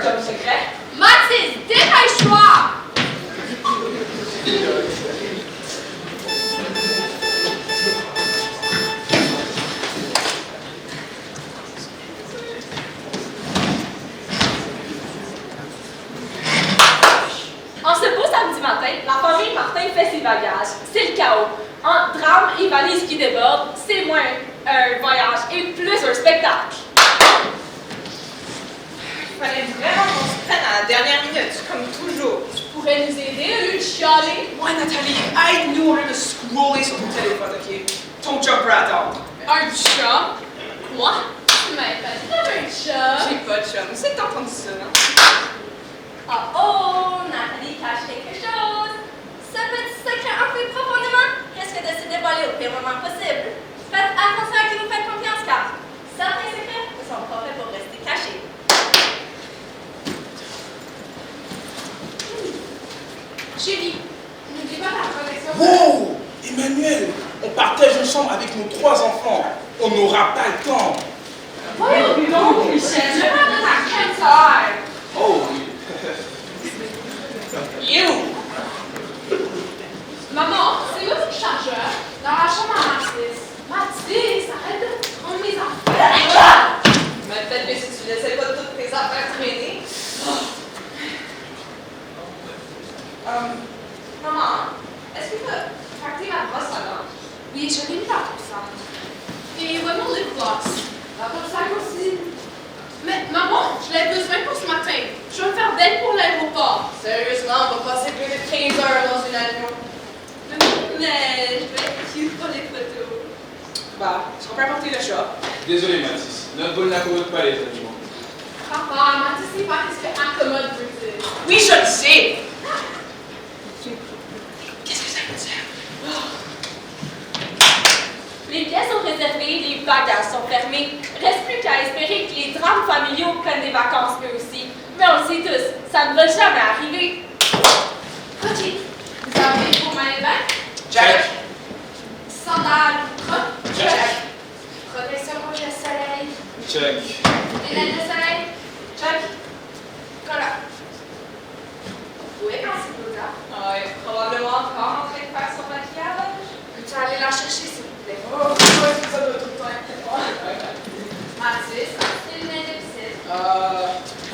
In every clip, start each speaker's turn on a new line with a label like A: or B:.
A: top secret.
B: Mathis, dépêche-toi!
C: En ce beau samedi matin, la famille Martin fait ses bagages. C'est le chaos. Entre drame et valises qui débordent, c'est moins un voyage et plus un spectacle.
A: Fallait vraiment qu'on se prenne à la dernière minute, comme toujours.
C: Tu pourrais nous aider au lieu de chialer?
A: Ouais, Nathalie, aide-nous au lieu de scroller sur ton téléphone, ok? Ton job pour attendre.
B: Un chat? Quoi? Tu m'avais pas dit d'avoir un chat?
A: J'ai pas de chum. C'est que t'as entendu ça, non?
C: Oh oh, Nathalie cache quelque chose. Ce petit secret enfui profondément risque de se dévoiler au pire moment possible. Faites attention à qui vous faites confiance car certains secrets ne sont pas faits pour rester cachés.
B: Chérie, n'oublie pas la protection.
D: Wow! Emmanuel, on partage une chambre avec nos 3 enfants. On n'aura pas le temps.
B: Voyons donc, Michel, je parle de ta crème solaire.
D: Oh oui.
A: You!
B: Maman, c'est où ton chargeur? Dans la chambre à Mathis. Mathis, arrête de prendre mes affaires.
A: Mais peut-être que si tu laissais pas toutes tes affaires traîner. Maman, est-ce que t'as tracté la brosse à dents?
B: Oui, je l'ai mis dans tout ça. Et où est mon lip gloss? La brosse à dents aussi. Mais maman, je l'ai besoin pour ce matin. Je vais me faire belle pour l'aéroport.
A: Sérieusement, on va passer plus de 15 heures dans une avion.
C: Mais je vais être cute pour les photos.
A: Bah, est-ce qu'on peut apporter le chat?
E: Désolé Mathis, notre bol n'accommode pas les animaux.
B: Papa, Mathis n'est pas qu'est-ce que accommode veut dire.
A: Oui, je le sais! Qu'est-ce que ça veut dire?
C: Les pièces sont réservées, les bagages sont fermés. Reste plus qu'à espérer que les drames familiaux prennent des vacances eux aussi. Mais on le sait tous, ça ne va jamais arriver.
B: Ok, vous avez pour ma bain?
A: Jack!
B: Sandales, crocs?
E: Jack.
B: Protection contre le soleil.
E: Check.
B: Lunettes de soleil?
A: Jack!
B: Voilà. Où est quand c'est beau, là?
A: Ouais, probablement encore en train de faire son maquillage.
B: Peux-tu aller la chercher, s'il vous plaît?
A: Oh, ouais, ça doit tout le temps être moi.
B: Mathis, as-tu des lunettes de piscine?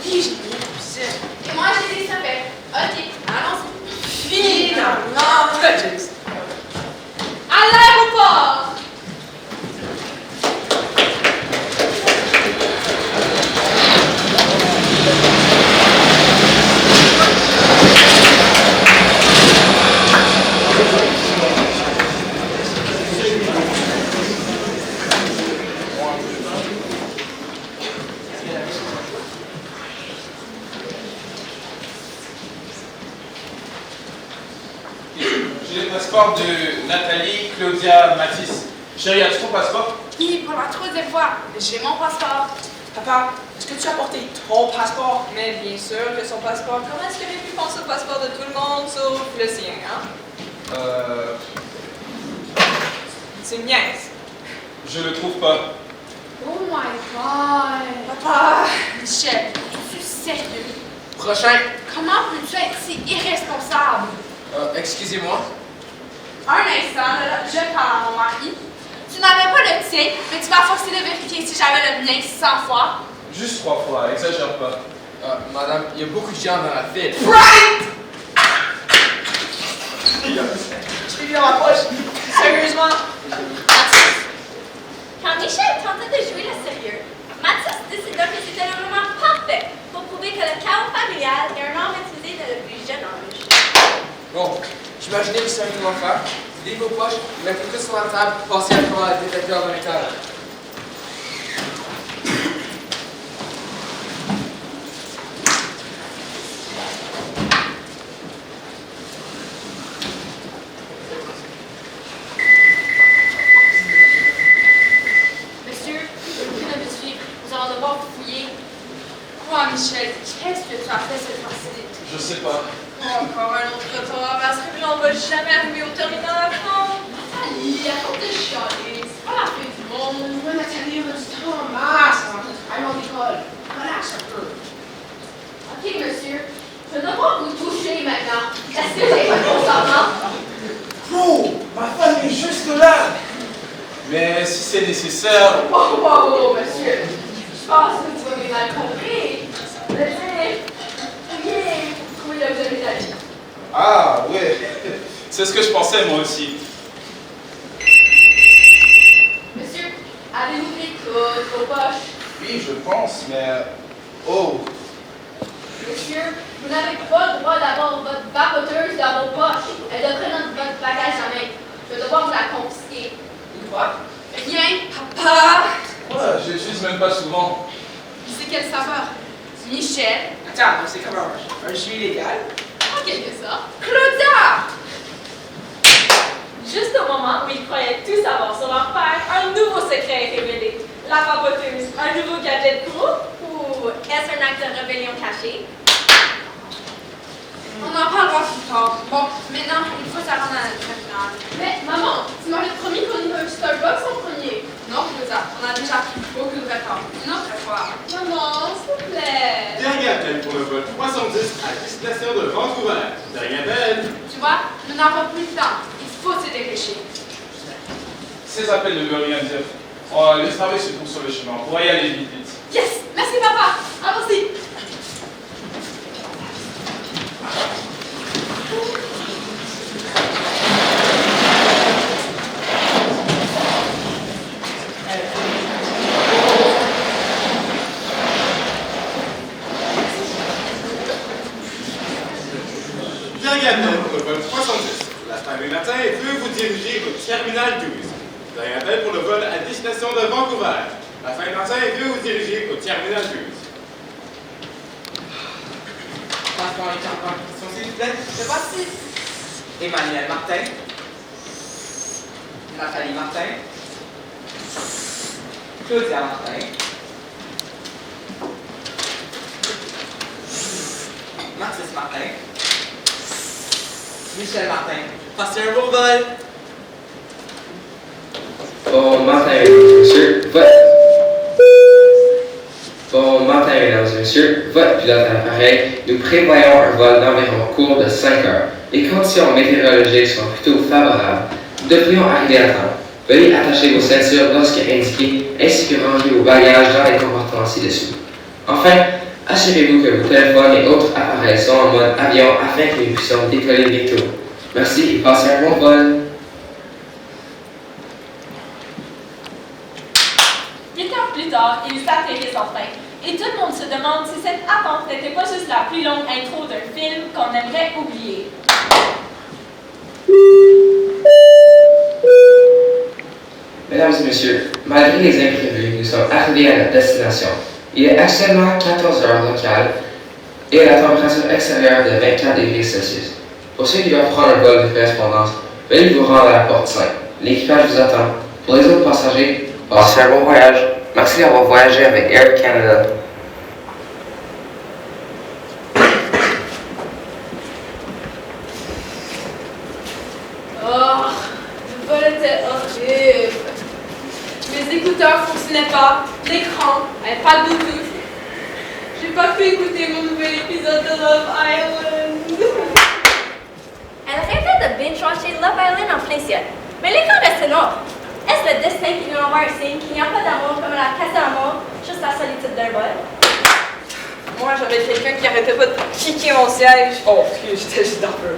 A: Oui, j'ai mis une piscine.
B: Et moi, j'ai des sapettes. Ok, allons-y.
A: Fini! Non, James.
B: À l'aéroport!
E: J'ai le passeport de Nathalie, Claudia, Mathis. Chérie, as-tu ton passeport?
B: Oui, pour la troisième fois. J'ai mon passeport.
A: Papa, est-ce que tu as apporté ton passeport? Mais bien sûr que son passeport. Comment est-ce qu'il aurait pu penser au passeport de tout le monde sauf le sien, hein? C'est une niaise.
E: Je le trouve pas.
B: Oh my god!
A: Papa!
B: Michel, es-tu sérieux?
F: Prochain.
B: Comment peux-tu être si irresponsable?
F: Excusez-moi.
B: Un instant, là, je parle à mon mari. Tu n'avais pas le tien, mais tu m'as forcé de vérifier si j'avais le mien 100 fois.
E: Juste 3 fois, exagère pas.
F: Madame, il y a beaucoup de gens dans la file.
A: Je l'ai mis dans ma poche. Sérieusement?
C: Quand Michel tentait de jouer le sérieux, Mathis décida que c'était le moment parfait pour prouver que le chaos familial est un art maîtrisé dès le plus jeune âge.
F: Bon, j'imaginais que vous saviez comment faire. Videz vos poches, mettez tout sur la table, passez à travers le détecteur de métal.
B: Monsieur, je vous prie de me suivre. Nous allons devoir fouiller. Quoi, Michel? Qu'est-ce que tu as fait cette fois-ci?
E: Je sais pas.
A: Encore un autre retard, parce que là, on va jamais arriver au terminal à temps.
B: Nathalie, arrête de chialer. C'est pas la fin du monde.
E: mais si c'est nécessaire...
B: Oh, monsieur. Je pense que tu m'avais mal compris. Oui, là, vous avez la vie.
E: Ah, ouais. C'est ce que je pensais, moi aussi.
B: Monsieur, avez-vous pris toutes vos poches?
E: Oui, je pense, mais... Oh,
B: Monsieur, vous n'avez pas le droit d'avoir votre vapoteuse dans vos poches. Elle devrait dans votre bagage à main. Je vais devoir vous la confisquer.
A: Quoi?
B: Rien, papa.
E: ouais, je l'utilise même pas souvent.
B: C'est quelle saveur? Michel.
A: Attends, donc c'est comme un jus illégal?
B: En quelque sorte. Claudia!
C: Juste au moment où ils croyaient tout savoir sur leur père, un nouveau secret est révélé. La vapoteuse, un nouveau gadget pro ou est-ce un acte de rébellion caché?
B: On en parlera plus tard. Bon, maintenant, il faut s'arrêter à la finale. Mais, maman, tu m'avais promis qu'on irait au Starbucks en premier. Non, Claudia, on a déjà pris beaucoup de retard. Une autre fois. Maman, s'il te plaît.
G: Dernier appel pour le vol 310 à destination de Vancouver. Dernier appel.
B: Tu vois, nous n'avons plus de temps. Il faut se dépêcher.
E: Ces appels ne veulent rien dire. Oh, le travail se trouve sur le chemin. On pourrait y aller vite, vite.
B: Yes! Merci, papa. Allons-y.
G: Dernier appel pour le vol 310. La fin du matin veut vous diriger au terminal 12. Dernier appel pour le vol à destination de Vancouver. La fin du matin veut vous diriger au terminal 12.
F: Passeport et carte d'identité, s'il vous plaît.
A: Je voici Emmanuel Martin, Nathalie Martin, Claudia Martin, Mathis Martin, Michel Martin. Passez un beau vol!
H: Bon matin, mesdames et messieurs. Votre pilote à l'appareil. Nous prévoyons un vol d'environ court de 5 heures. Les conditions météorologiques sont plutôt favorables. Nous devrions arriver à temps. Veuillez attacher vos ceintures lorsque indiqué, ainsi que ranger vos bagages dans les compartiments ci-dessous. Enfin, assurez-vous que vos téléphones et autres appareils sont en mode avion afin que nous puissions décoller bientôt. Merci et passez un bon vol.
C: 8 heures plus tard, ils s'atterrissent enfin. Et tout le monde se demande si cette attente n'était pas juste la plus longue intro d'un film qu'on aimerait oublier.
H: Mesdames et messieurs, malgré les imprévus, nous sommes arrivés à notre destination. Il est actuellement 14 heures locales et la température extérieure de 24 degrés Celsius. Pour ceux qui doivent prendre un vol de correspondance, veuillez vous rendre à la porte 5. L'équipage vous attend. Pour les autres passagers, passez un bon voyage. Merci d'avoir voyagé avec Air Canada.
B: Oh, le vol était horrible. Mes écouteurs ne fonctionnaient pas, l'écran n'avait pas de Bluetooth. J'ai pas pu écouter mon nouvel épisode de Love Island.
C: Elle rêvait de binge-watcher Love Island en plein ciel. Mais l'écran restait noir. Est-ce le destin qui nous envoie un signe qu'il n'y a pas d'amour comme la casse d'amour, juste la solitude d'un vol?
A: Moi, j'avais quelqu'un qui arrêtait pas de kicker mon siège. Oh, j'étais juste nerveux.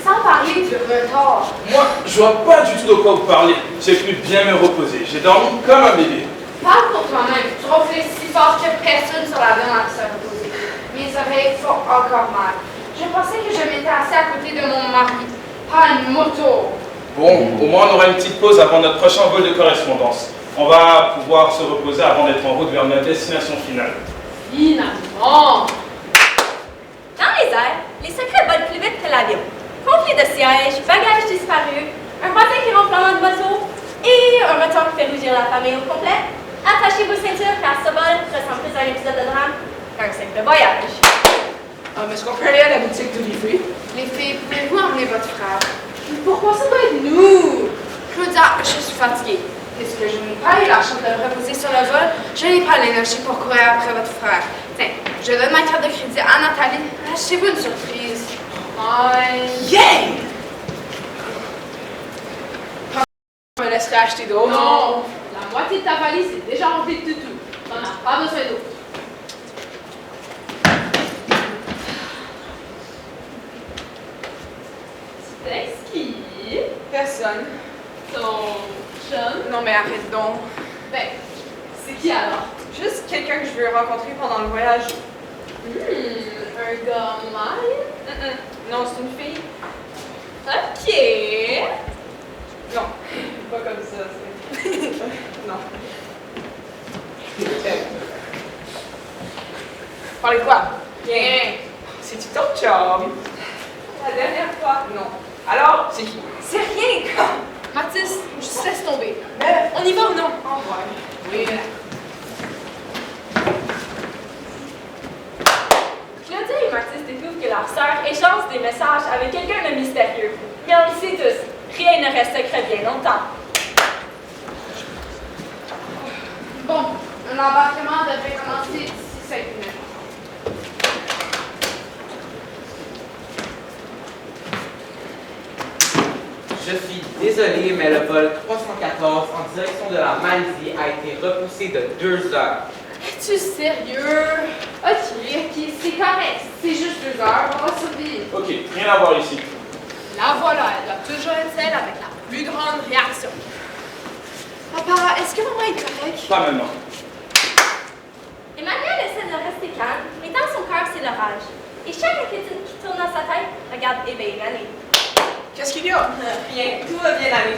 B: Sans parler du retard.
D: Moi, je vois pas du tout de quoi vous parlez. J'ai pu bien me reposer. J'ai dormi comme un bébé.
B: Parle pour toi-même. Tu ronflais si fort que personne sur la vanne se reposer. Mes oreilles font encore mal. Je pensais que je m'étais assis à côté de mon mari, pas une moto.
D: Bon, au moins on aura une petite pause avant notre prochain vol de correspondance. On va pouvoir se reposer avant d'être en route vers notre destination finale.
B: Finalement.
C: Dans les airs, les secrets volent plus vite que l'avion. Conflit de sièges, bagages disparus, un voisin qui ronfle en mode moto et un retour qui fait rougir la famille au complet. Attachez vos ceintures car ce vol ressemble plus à un épisode de drame qu'un simple voyage.
A: Mais est-ce qu'on peut aller à la boutique Duty Free?
B: Les filles, pouvez-vous emmener votre frère? Pourquoi ça doit être nous? Claudia, je suis fatiguée. Puisque je n'ai pas eu la chance de me reposer sur le vol, je n'ai pas l'énergie pour courir après votre frère. Tiens, je donne ma carte de crédit à Nathalie. Achetez-vous une surprise.
A: Yeah! Je me laisserai acheter d'autres.
B: Non. moitié de ta valise est déjà remplie de tout. T'en as pas besoin d'eau. C'est qui?
A: Personne.
B: Ton chum?
A: Non, mais arrête donc.
B: Ben, c'est qui alors?
A: Juste quelqu'un que je veux rencontrer pendant le voyage.
B: Un gars mal?
A: Non, c'est une fille.
B: Ok.
A: Non, pas comme ça. Non. Parlez de quoi? Rien. C'est-tu ton chum? La dernière fois? Non. Alors, c'est qui? C'est rien, quoi.
B: Mathis, juste laisse tomber.
A: Mais,
B: On y va ou non?
A: au revoir. Oui.
C: Claudia et Mathis découvrent que leur sœur échange des messages avec quelqu'un de mystérieux. Mais on le sait tous, rien ne reste secret bien longtemps.
B: Bon, l'embarquement devrait commencer d'ici 5 minutes.
F: Je suis désolé, mais le vol 314 en direction de la Malaisie a été repoussé de 2 heures.
B: Es-tu sérieux? Ok, c'est correct. C'est juste 2 heures, on va survivre.
D: Ok, rien à voir ici.
B: La voilà, elle doit toujours être celle avec la plus grande réaction. Papa, est-ce que maman est correcte?
D: Pas maintenant.
C: Emmanuel essaie de rester calme, mais dans son cœur, c'est l'orage. Et chaque inquiétude qui tourne dans sa tête regarde éveiller l'année.
A: Qu'est-ce qu'il y a? Rien. Tout va bien aller.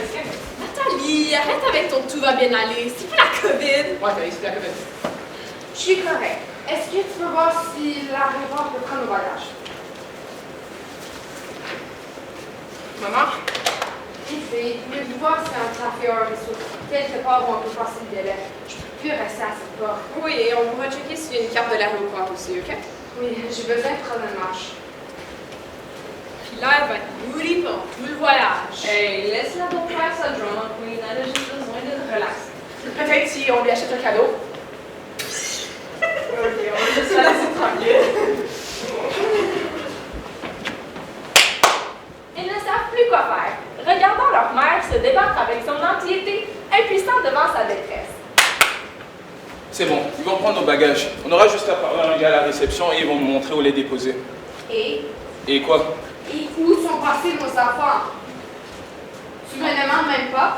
B: Nathalie, arrête avec ton tout va bien aller. C'est pas la COVID.
A: Ouais, t'as expliqué la COVID.
B: Je suis correct. Est-ce que tu peux voir si l'aéroport peut prendre le voyage?
A: Maman?
B: Vite, mieux de voir si un trafic a un réseau. Quelque part où on peut passer le délai. Je peux plus rester à cette porte.
A: Oui, et on pourra checker s'il y a une carte de l'aéroport aussi, ok?
B: Oui, j'ai besoin de prendre une marche.
A: Puis là, elle va être moody pendant tout le voyage. Hey, laisse-la donc faire sa drama queen. Elle a juste besoin de relaxer. Peut-être si on lui achète un cadeau. Ok, on va juste la laisser tranquille.
C: Ils ne savent plus quoi faire, regardant leur mère se débattre avec son anxiété, impuissant devant sa détresse.
D: C'est bon, ils vont prendre nos bagages. On aura juste à parler à un gars à la réception et ils vont nous montrer où les déposer.
B: Et
D: quoi?
B: Et où sont passés nos enfants? Tu me demandes même pas?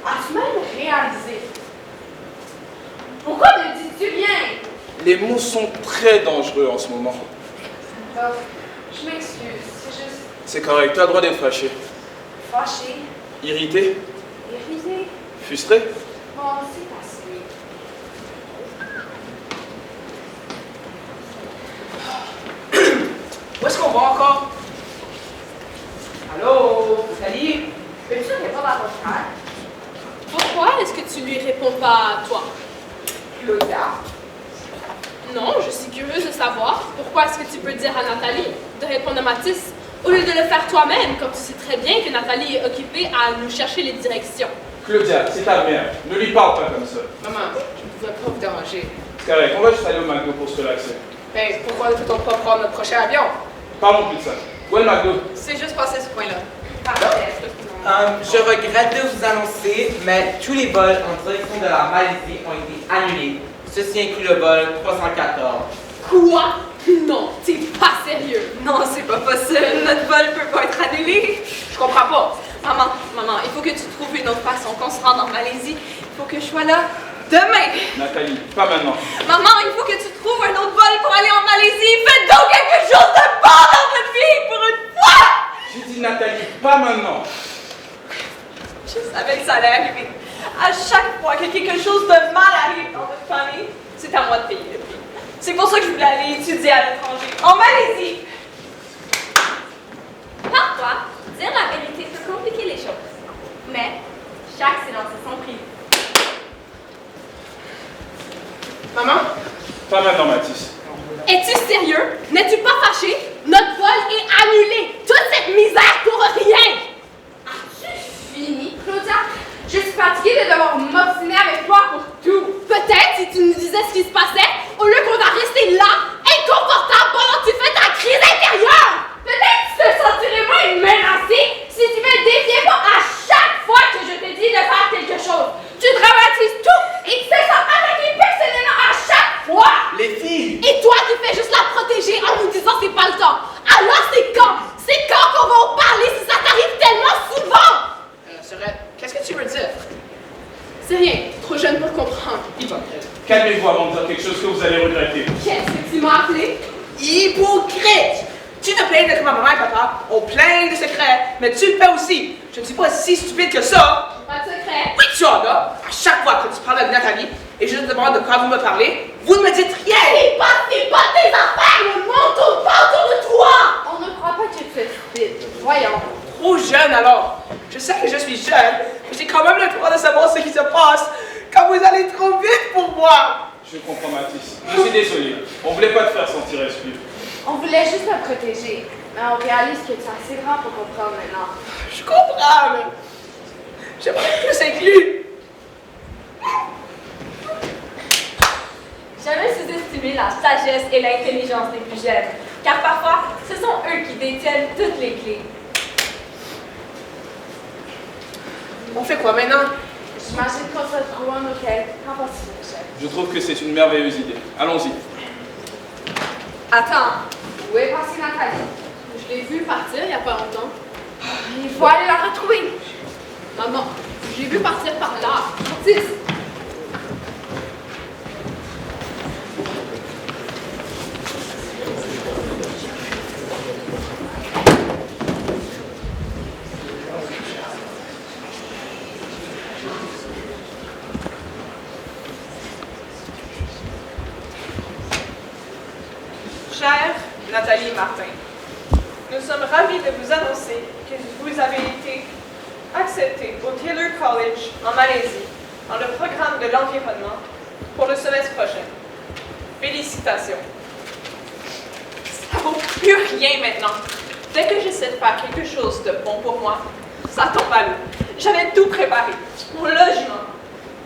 B: As-tu même réalisé? Pourquoi ne dis-tu rien?
D: Les mots sont très dangereux en ce moment.
B: Oh, je m'excuse, c'est juste
D: C'est correct, tu as le droit d'être fâché.
B: fâché,
D: Irrité?
B: irrité.
D: Frustré?
B: Bon, c'est assez.
A: Où est-ce qu'on va encore?
F: Allô, Nathalie?
B: Peux-tu répondre à ton frère?
I: Pourquoi est-ce que tu lui réponds pas à toi?
B: Claudia.
I: Non, je suis curieuse de savoir. Pourquoi est-ce que tu peux dire à Nathalie de répondre à Mathis au lieu de le faire toi-même, comme tu sais très bien que Nathalie est occupée à nous chercher les directions?
D: Claudia, c'est ta mère. Ne lui parle pas comme ça.
A: Maman, je ne pouvais pas vous déranger.
D: C'est correct, on va juste aller au McDo pour se relaxer.
A: Ben, pourquoi ne peut-on pas prendre notre prochain avion?
D: Parlons plus de ça. Où est le McDo?
A: C'est juste passé ce point-là.
F: Je regrette de vous annoncer, mais tous les vols en direction de la Malaisie ont été annulés. Ceci inclut le vol 314.
I: Quoi? Non, t'es pas sérieux.
A: Non, c'est pas possible. Notre vol peut pas être annulé. Je comprends pas. Maman, il faut que tu trouves une autre façon qu'on se rende en Malaisie. Il faut que je sois là demain.
D: Nathalie, pas maintenant.
A: Maman, il faut que tu trouves un autre vol pour aller en Malaisie. Faites donc quelque chose de bon dans votre vie pour une fois.
D: J'ai dit Nathalie, pas maintenant.
A: Je savais que ça allait arriver. À chaque fois que quelque chose de mal arrive dans notre famille, c'est à moi de payer le prix. C'est pour ça que je voulais aller étudier à l'étranger, en Malaisie.
C: Parfois, dire la vérité peut compliquer les choses. Mais chaque silence a son prix.
A: Maman?
D: Pas maintenant, Mathis.
I: Es-tu sérieux? N'es-tu pas fâché? Notre vol est annulé. Toute cette misère pour rien.
B: As-tu fini, Claudia? Je suis fatiguée de devoir m'obstiner avec toi pour tout.
I: Peut-être si tu nous disais ce qui se passait, au lieu qu'on va rester là, inconfortable pendant que tu fais ta crise intérieure.
B: Peut-être que tu te sentirais moins menacée si tu me défiais pas à chaque fois que je te dis de faire quelque chose. Tu te
I: C'est rien, t'es trop jeune pour comprendre.
D: Hypocrite. Calmez-vous avant de dire quelque chose que vous allez regretter.
I: Qu'est-ce que tu m'as appelé?
A: Hypocrite! Tu te plains de comment maman et papa ont plein de secrets, mais tu le fais aussi. Je ne suis pas si stupide que ça.
I: Pas de secret.
A: Oui, tu en as. À chaque fois que tu parles avec Nathalie et je te demande de quoi vous me parlez, vous ne me dites rien.
C: C'est pas tes affaires! Le monde tourne pas autour de toi!
B: On ne croit pas que tu es stupide. Voyons.
A: Trop jeune alors. Je sais que je suis jeune, mais j'ai quand même le droit de savoir ce qui se passe quand vous allez trop vite pour moi.
D: Je comprends, Mathis. Je suis désolé. On voulait pas te faire sentir exclu.
B: On voulait juste te protéger, mais on réalise que tu es assez grand pour comprendre maintenant.
A: Je comprends, mais j'aimerais plus inclus.
C: Jamais sous-estimer la sagesse et l'intelligence des plus jeunes, car parfois, ce sont eux qui détiennent toutes les clés.
A: On fait quoi maintenant?
B: J'imagine qu'on se trouve en hôtel. Qu'en penses-tu, chef?
D: Je trouve que c'est une merveilleuse idée. Allons-y.
B: Attends, où est passée Nathalie?
I: Je l'ai vue partir il n'y a pas longtemps.
B: Il faut aller la retrouver.
I: Maman, j'ai vu partir par là. Mathis!
A: Chère Nathalie Martin, nous sommes ravis de vous annoncer que vous avez été acceptée au Taylor College en Malaisie dans le programme de l'environnement pour le semestre prochain. Félicitations. Ça vaut plus rien maintenant. Dès que j'essaie de faire quelque chose de bon pour moi, ça tombe à l'eau. J'avais tout préparé. Mon logement,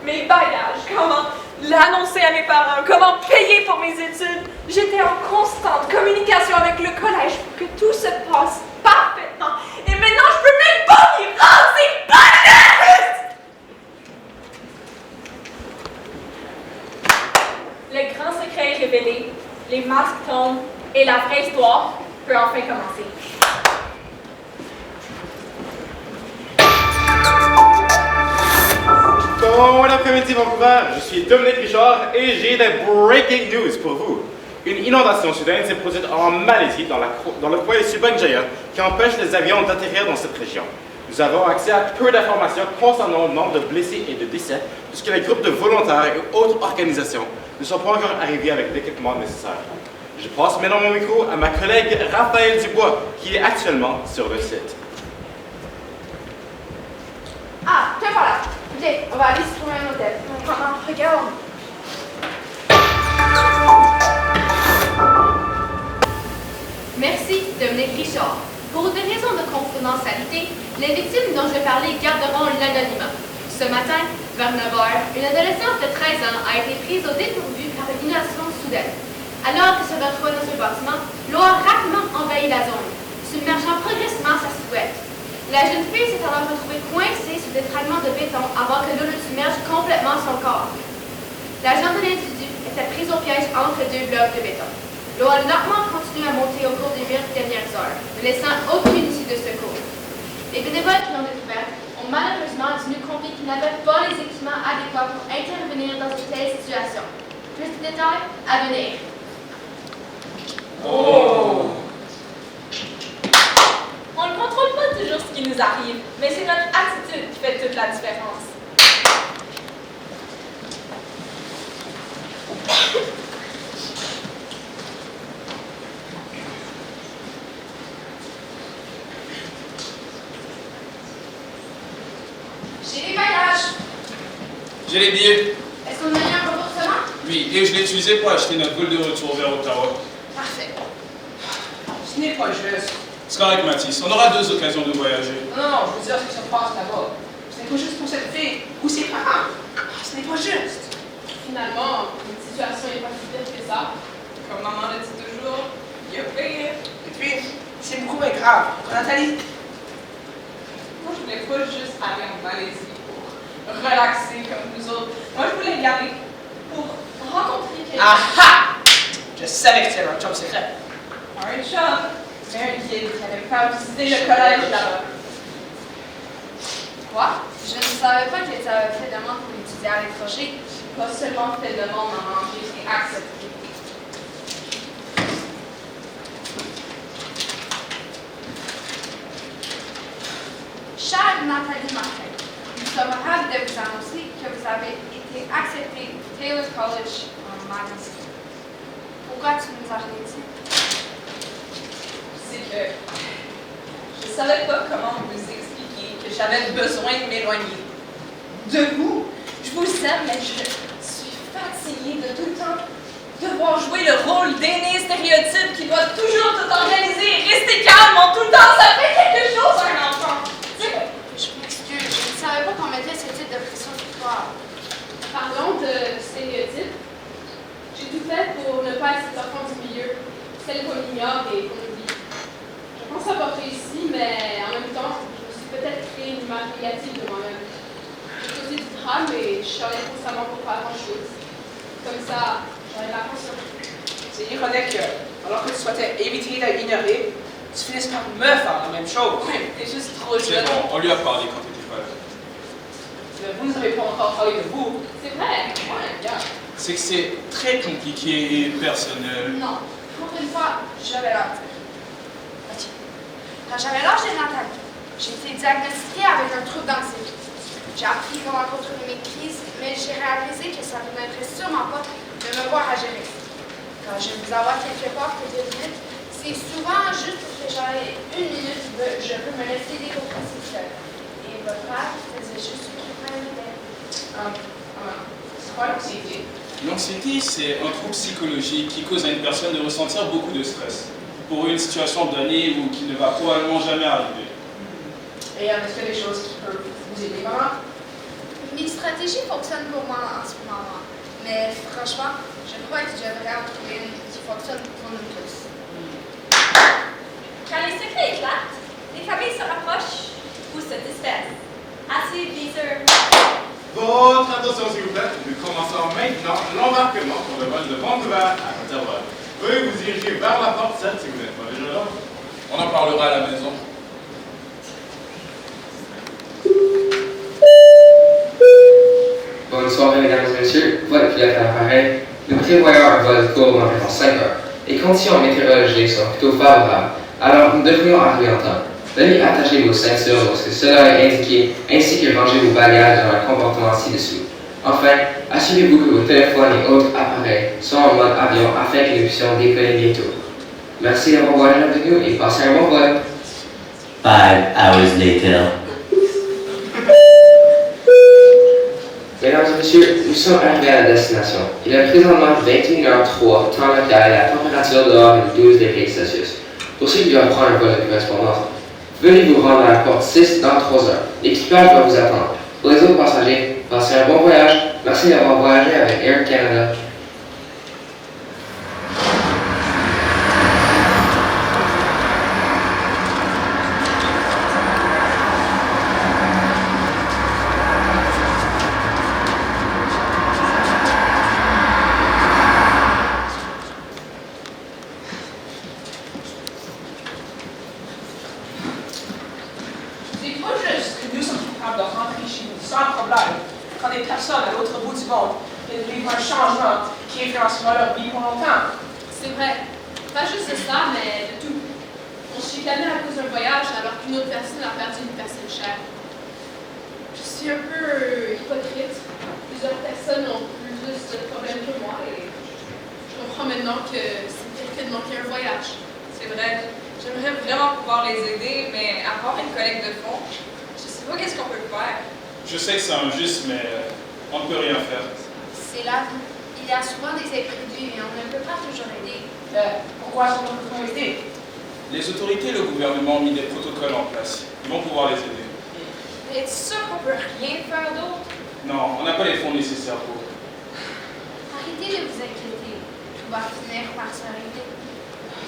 A: mes bagages, comment l'annoncer à mes parents, comment payer pour mes études. J'étais en constante communication avec le collège pour que tout se passe parfaitement. Et maintenant, je peux même pas m'y rendre, c'est pas juste!
C: Le grand secret est révélé, les masques tombent et la vraie histoire peut enfin commencer.
G: Bon après-midi Vancouver, je suis Dominique Richard et j'ai des breaking news pour vous. Une inondation soudaine s'est produite en Malaisie, dans le coin de Subang Jaya, qui empêche les avions d'atterrir dans cette région. Nous avons accès à peu d'informations concernant le nombre de blessés et de décès, puisque les groupes de volontaires et autres organisations ne sont pas encore arrivés avec l'équipement nécessaire. Je passe maintenant mon micro à ma collègue Raphaël Dubois, qui est actuellement sur le site.
B: Ah, te voilà. Viens, on va aller se trouver un hôtel. Maman, regarde.
J: Merci, Dominique Richard. Pour des raisons de confidentialité, les victimes dont je vais parler garderont l'anonymat. Ce matin, vers 9h, une adolescente de 13 ans a été prise au dépourvu par une inondation soudaine. Alors qu'elle se retrouvait dans ce bâtiment, l'eau a rapidement envahi la zone, submergeant progressivement sa silhouette. La jeune fille s'est alors retrouvée coincée sous des fragments de béton avant que l'eau ne submerge complètement son corps. La jambe de l'individu était prise au piège entre deux blocs de béton. L'eau a lentement continué à monter au cours des 8 dernières heures, ne laissant aucune issue de secours. Les bénévoles qui l'ont découvert ont malheureusement dû nous confier qu'ils n'avaient pas les équipements adéquats pour intervenir dans une telle situation. Plus de détails à venir.
C: Oh! On ne contrôle pas toujours ce qui nous arrive, mais c'est notre attitude qui fait toute la différence.
B: J'ai les bagages.
E: J'ai les billets.
B: Est-ce qu'on a eu un remboursement?
E: Oui, et je l'ai utilisé pour acheter notre vol de retour vers Ottawa.
B: Parfait.
A: Ce n'est pas juste.
E: C'est correct, Mathis. On aura 2 occasions de voyager.
A: Non, je veux dire ce qui se passe là-bas. Ce n'est pas juste pour cette fille ou ses parents. Ce n'est pas juste.
I: Finalement, une situation n'est pas si pire que ça.
A: Comme maman le dit toujours, il y a pire. Et puis, c'est beaucoup moins grave. Nathalie, moi je voulais pas juste aller en Malaisie pour relaxer comme nous autres. Moi je voulais y aller pour rencontrer quelqu'un. Ah! Je savais que c'était un chum secret. Un chum, c'est un guide qui avait pas visité le collège là-bas. Quoi?
B: Je ne savais pas que tu avais fait demande pour étudier à l'étranger.
C: Pas seulement fait demande, maman, j'ai été acceptée.
B: Chère Nathalie Martin, nous sommes ravis de vous annoncer que vous avez été acceptée au Taylor College en Malaisie. Pourquoi tu nous as rien dit?
C: C'est que je ne savais pas comment vous expliquer que j'avais besoin de m'éloigner de vous. Je vous aime, mais je suis fatiguée de tout le temps devoir jouer le rôle d'aîné stéréotype qui doit toujours tout organiser et rester calme en tout le temps. Ça fait quelque chose à un enfant.
B: Je m'excuse, je ne savais pas qu'on mettait ce type de pression sur toi.
I: Parlons de stéréotypes. J'ai tout fait pour ne pas être cet enfant du milieu, celle qu'on ignore et qu'on oublie. Je pense avoir réussi, mais en même temps, je me suis peut-être créé une image négative de moi-même. J'ai causé du drame et je chialais constamment pour pas grand-chose. Comme ça, j'aurais la conscience.
K: C'est ironique que, alors que tu souhaitais éviter d'être ignoré, tu finisses par me faire la même chose.
C: T'es juste trop
E: C'est
C: jeune.
E: bon, on lui a parlé quand t'étais pas là.
K: Mais vous n'avez pas encore parlé de vous.
I: C'est vrai.
K: Ouais, regarde.
E: C'est que c'est très compliqué et personnel.
B: Non, pour une fois, j'avais l'âge. Quand j'avais l'âge de Nathalie, j'ai été diagnostiquée avec un trouble d'anxiété. J'ai appris comment contrôler mes crises, mais j'ai réalisé que ça ne m'intéresse sûrement pas de me voir à gérer. Quand je vais vous avoir quelque part que je visite, c'est souvent juste pour que j'aille une minute, je peux me laisser décompresser seule. Et votre père faisait juste ce qu'il fallait.
K: C'est quoi l'anxiété?
E: L'anxiété, c'est un trouble psychologique qui cause à une personne de ressentir beaucoup de stress pour une situation donnée ou qui ne va probablement jamais arriver.
K: Et est-ce qu'il y a des choses qui peuvent vous aider, maman?
B: Mes stratégies fonctionnent pour moi en ce moment, mais franchement, je crois que je devrais en trouver une qui fonctionne pour nous tous.
C: Quand les secrets éclatent, les familles se rapprochent ou se dispersent. Assez bizarre.
G: Votre attention, s'il vous plaît. Nous commençons maintenant l'embarquement pour le vol de Vancouver à Ottawa. Veuillez vous diriger vers la porte 7 si vous n'êtes pas déjà là.
E: On en parlera à la maison.
H: Bonne soirée, mesdames et messieurs. Vol pilote à l'appareil. Nous prévoyons un vol court d'environ 5 heures. Les conditions météorologiques sont plutôt favorables, alors nous devrions arriver en temps. Veuillez attacher vos ceintures lorsque cela est indiqué, ainsi que ranger vos bagages dans le compartiment ci-dessous. Enfin, assurez-vous que vos téléphones et autres appareils sont en mode avion afin que nous puissions décoller bientôt. Merci d'avoir voyagé avec nous et passez un bon vol.
L: 5 hours later.
H: Mesdames et messieurs, nous sommes arrivés à la destination. Il est présentement 21h03, temps local, et la température dehors est de 12 degrés Celsius. Pour ceux qui doivent prendre un vol de correspondance, veuillez vous rendre à la porte 6 dans 3 heures. L'équipage va vous attendre. Pour les autres passagers, passez un bon voyage. Merci d'avoir voyagé avec Air Canada.
K: C'est pas juste que nous sommes capables de rentrer chez nous sans problème quand des personnes à l'autre bout du monde vivent un changement qui influencera leur vie pour longtemps.
I: C'est vrai. Pas juste de ça, mais de tout. On se chicanait à cause d'un voyage alors qu'une autre personne a perdu une personne chère. Je suis un peu hypocrite. Plusieurs personnes ont plus de problèmes que moi et je comprends maintenant que c'est pire que de manquer un voyage.
C: C'est vrai. J'aimerais vraiment pouvoir les aider, mais avoir une collecte de fonds, je sais pas qu'est-ce qu'on peut faire.
E: Je sais que c'est injuste, mais on ne peut rien faire.
B: C'est la vie. Il y a souvent des imprévus et on ne peut pas toujours aider.
K: Pourquoi est-ce qu'on peut aider?
E: Les autorités et le gouvernement ont mis des protocoles en place. Ils vont pouvoir les aider.
C: Mais es-tu sûr qu'on peut rien faire d'autre?
E: Non, on n'a pas les fonds nécessaires pour.
B: Arrêtez de vous inquiéter. Tout va finir par s'arrêter.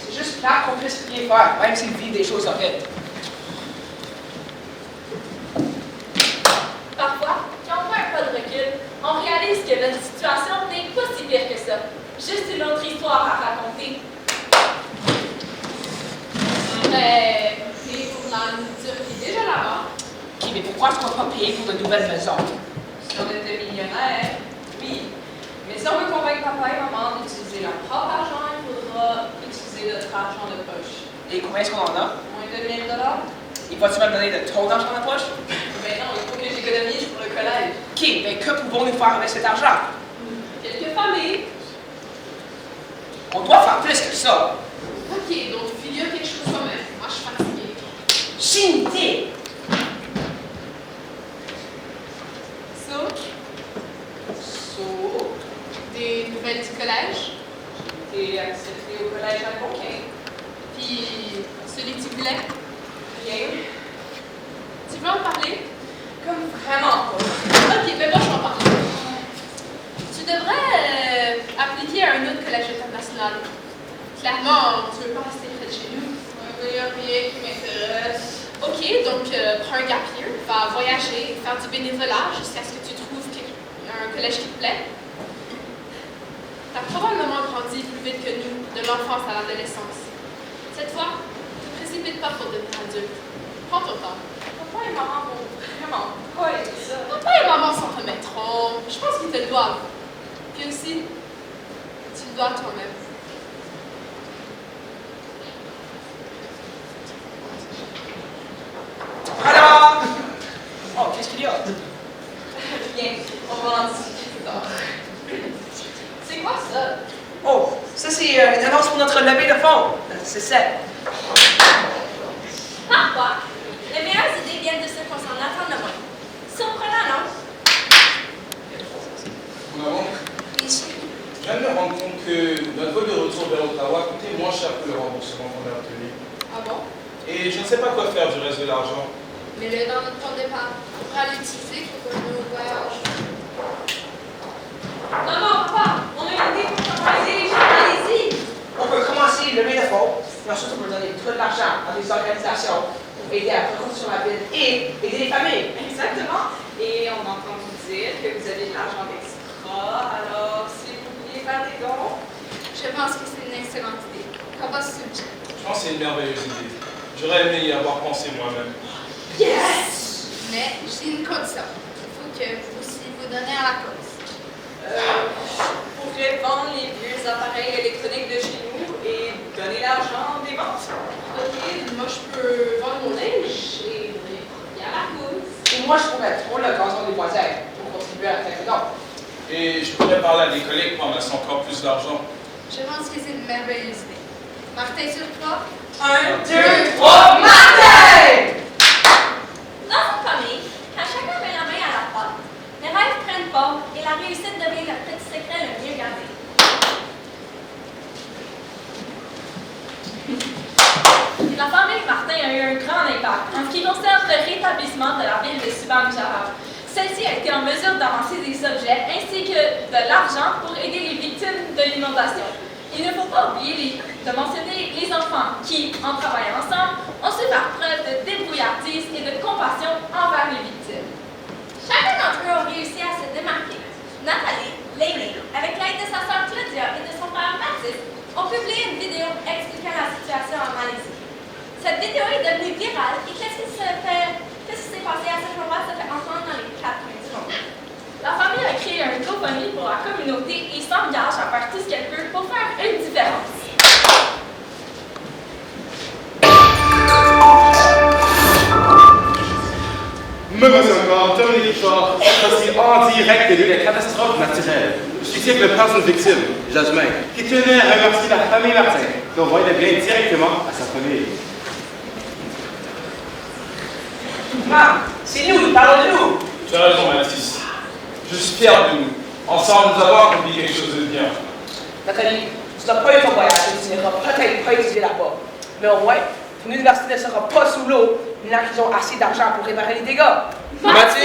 K: C'est juste là qu'on puisse rien faire, même s'il vit des choses horribles.
C: Parfois, quand on fait un pas de recul, on réalise que notre situation n'est pas si pire que ça. Juste une autre histoire à raconter.
I: Mais c'est pour la nourriture qui est déjà là-bas.
K: Qui Et pourquoi est-ce qu'on ne va pas payer pour de nouvelles maisons?
A: Si on était millionnaire, oui. Mais si on veut convaincre papa et maman d'utiliser leur propre argent, il faudra utiliser notre argent de poche.
K: Et combien est-ce qu'on en a?
A: Moins de 1000 $.
K: Et vas-tu me donner de ton argent dans la poche?
A: Mais non, il faut que j'économise pour le collège.
K: Ok, mais que pouvons-nous faire avec cet argent?
A: Quelques familles.
K: On doit faire plus que ça.
I: Ok, donc figure quelque chose toi-même. Moi, je suis fatiguée.
K: J'ai une idée.
I: Des nouvelles du collège.
A: J'ai accepté au collège algonquin.
I: Puis, celui que tu voulais.
A: Rien.
I: Tu veux en parler?
A: Comme vraiment pas.
I: Ok, ben moi, je vais en parler. Tu devrais appliquer à un autre collège international. Clairement, tu veux pas rester près de chez nous.
A: Il n'y a rien qui m'intéresse.
I: Ok, donc prends un gap year, va voyager, faire du bénévolat jusqu'à ce que tu trouves un collège qui te plaît. T'as probablement grandi plus vite que nous, de l'enfance à l'adolescence. Cette fois, ne te précipite pas pour devenir adulte. Prends ton temps.
A: Papa et maman vont vraiment pas aimer ça.
I: Papa et maman s'en remettront. Je pense qu'ils te le doivent. Puis aussi, tu le dois à toi-même.
K: Alors? Oh, qu'est-ce qu'il y a?
A: Bien, on va en discuter plus tard. C'est quoi ça?
K: Oh, ça c'est une annonce pour notre levée de fonds. C'est ça.
C: Parfois, les meilleures idées viennent de ceux qu'on s'en attend le moins. Surprenant, non?
E: Mon amant, je viens de me rendre compte que notre vol de retour vers Ottawa coûtait moins cher que le remboursement qu'on a obtenu.
I: Ah bon?
E: Et je ne sais pas quoi faire du reste de l'argent.
B: Mets-le dans notre compte d'épargne. On pourra l'utiliser pour un nouveau voyage.
A: Non, papa, on a une idée pour favoriser les gens. Allez-y.
K: On peut commencer le levée de fonds, et ensuite on peut donner tout l'argent à des organisations pour aider à reconstruire la ville et aider les familles.
A: Exactement. Et on a entendu dire que vous avez de l'argent extra. Alors, si vous vouliez faire des dons.
B: Je pense que c'est une excellente idée. Qu'en penses-tu?
E: Je pense que c'est une merveilleuse idée. J'aurais aimé y avoir pensé moi-même.
K: Yes!
B: Mais j'ai une condition. Il faut que vous aussi vous donniez à la cause.
A: Je pourrais vendre les vieux appareils électroniques de chez nous et donner l'argent des ventes.
I: Ok, moi je peux vendre mon linge et donner à la cause.
K: Et moi, je pourrais prendre le gazon des voisins pour contribuer à la fête de don.
E: Et je pourrais parler à des collègues pour amasser encore plus d'argent.
B: Je pense que c'est une merveilleuse idée. Martin sur 3.
A: 1, 2, 3, Martin!
C: Dans une famille, quand chacun met la main à la pâte, les rêves prennent forme et la réussite devient le petit secret le mieux gardé. La famille Martin a eu un grand impact en ce qui concerne le rétablissement de la ville de Subang-Java. Celle-ci a été en mesure d'avancer des objets ainsi que de l'argent pour aider les victimes de l'inondation. Il ne faut pas oublier de mentionner les enfants qui, en travaillant ensemble, ont su faire preuve de débrouillardise et de compassion envers les victimes. Chacun d'entre eux a réussi à se démarquer. Nathalie, l'aînée, avec l'aide de sa sœur Claudia et de son frère Mathis, ont publié une vidéo expliquant la situation en Malaisie. Cette vidéo est devenue virale et qu'est-ce qui s'est passé à ce moment-là se fait entendre dans les 4 coins du monde. La famille a créé un GoFundMe pour la communauté et s'engage à faire tout ce qu'elle peut pour faire une différence.
G: Me voici encore, Dominique Richard, cette fois-ci en direct de la catastrophe naturelle. Je suis ici avec le personne victime, Jasmin, qui tenait à remercier la famille Martin, qui envoie des biens directement à sa famille.
K: Maman, c'est nous, parlons de nous.
E: Tu as raison, Mathis. Je suis fier de nous. Ensemble, nous avons accompli quelque chose de bien.
K: Nathalie, tu n'as pas eu ton voyage et tu n'iras peut-être pas étudier là-bas. Mais au moins, ton université ne sera pas sous l'eau, ni là qu'ils ont assez d'argent pour réparer les dégâts.
F: Mathis,